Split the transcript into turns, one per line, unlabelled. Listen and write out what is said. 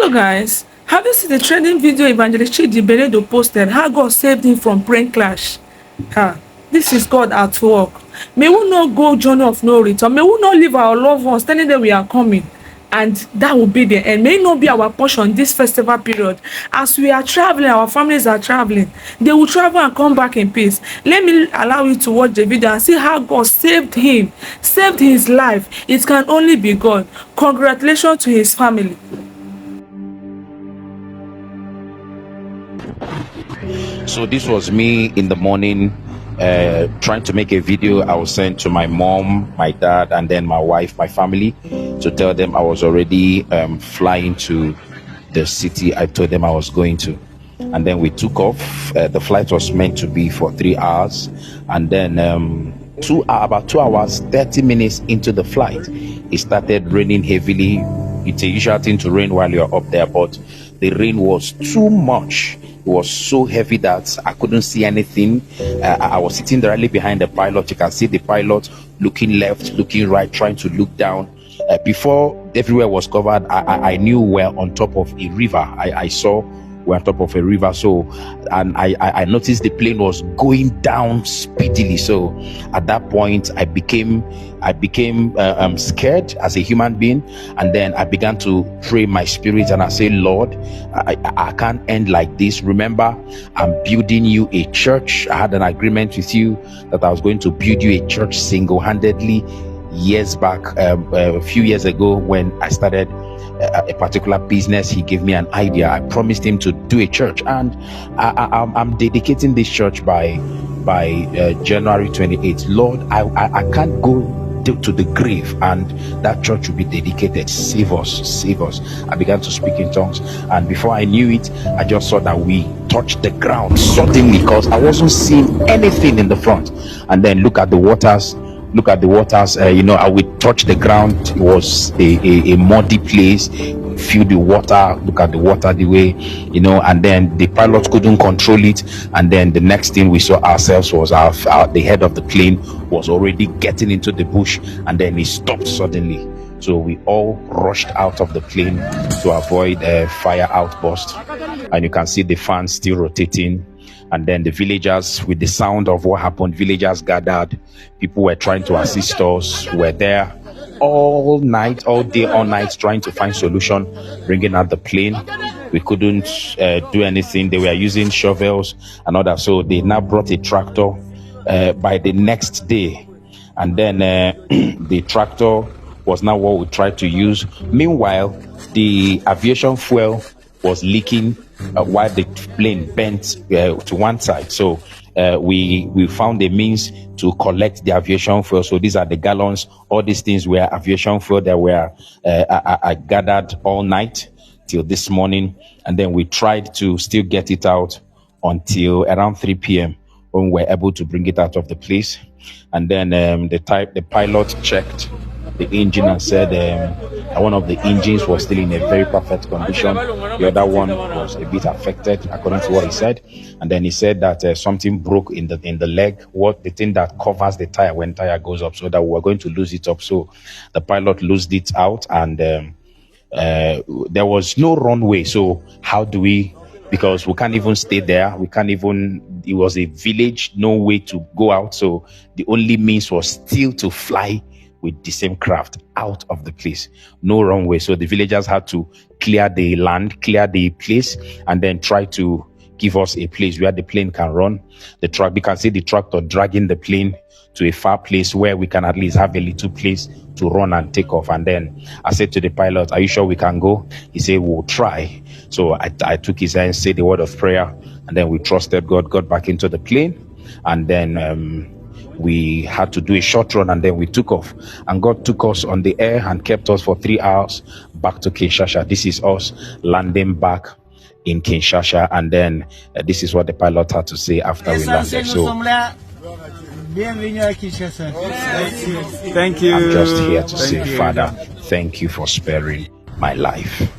Hello guys, have you seen the trending video Evangelist Chidi Benedo posted how God saved him from plane crash? This is God at work. May we not go journey of no return. May we not leave our loved ones telling them we are coming, and that will be the end. May it not be our portion this festival period. As we are traveling, our families are traveling, they will travel and come back in peace. Let me allow you to watch the video and see how God saved him, saved his life. It can only be God. Congratulations to his family.
So this was me in the morning trying to make a video. I was sent to my mom, my dad, and then my wife, my family, to tell them I was already flying to the city I told them I was going to. And then we took off. The flight was meant to be for 3 hours, and then about 2 hours 30 minutes into the flight, it started raining heavily. It's a usual thing to rain while you're up there, but the rain was too much. It was so heavy that I couldn't see anything. I was sitting directly behind the pilot. You can see the pilot looking left, looking right, trying to look down. Before everywhere was covered, I knew we're on top of a river. I saw we're on top of a river. So, and I noticed the plane was going down speedily. So at that point, I became scared as a human being, and then I began to pray my spirit, and I say, Lord, I can't end like this. Remember, I'm building you a church. I had an agreement with you that I was going to build you a church single-handedly years back, a few years ago when I started a particular business. He gave me an idea. I promised him to do a church, and I'm dedicating this church by January 28th. Lord, I can't go to the grave and that church will be dedicated. Save us, save us. I began to speak in tongues, and before I knew it, I just saw that we touched the ground suddenly, because I wasn't seeing anything in the front. And then look at the waters. I would touch the ground. It was a muddy place, filled with water. Look at the water, the way, and then the pilot couldn't control it. And then the next thing we saw ourselves was the head of the plane was already getting into the bush, and then he stopped suddenly. So we all rushed out of the plane to avoid a fire outburst. And you can see the fans still rotating. And then the villagers, with the sound of what happened, villagers gathered. People were trying to assist us. Were there all night, all day, all night, trying to find solution, bringing out the plane. We couldn't do anything. They were using shovels and all that. So they now brought a tractor by the next day. And then the tractor was now what we tried to use. Meanwhile, the aviation fuel was leaking while the plane bent to one side. So we found a means to collect the aviation fuel. So these are the gallons. All these things were aviation fuel that were gathered all night till this morning. And then we tried to still get it out until around 3 p.m. when we were able to bring it out of the place. And then the pilot checked the engine and said one of the engines was still in a very perfect condition. The other one was a bit affected, according to what he said. And then he said that something broke in the leg, the thing that covers the tire when tire goes up, so that we were going to lose it up. So the pilot loosed it out, and there was no runway. So how do we? Because we can't even stay there. It was a village, no way to go out. So the only means was still to fly with the same craft out of the place. No runway. So the villagers had to clear the land, clear the place, and then try to give us a place where the plane can run. We can see the tractor dragging the plane to a far place where we can at least have a little place to run and take off. And then I said to the pilot, "Are you sure we can go?" He said, "We'll try." So I took his hand, said the word of prayer, and then we trusted God, got back into the plane, and then we had to do a short run, and then we took off. And God took us on the air and kept us for 3 hours back to Kinshasa. This is us landing back in Kinshasa, and then this is what the pilot had to say after we landed. So
thank you.
I'm just here to say, Father, thank you for sparing my life.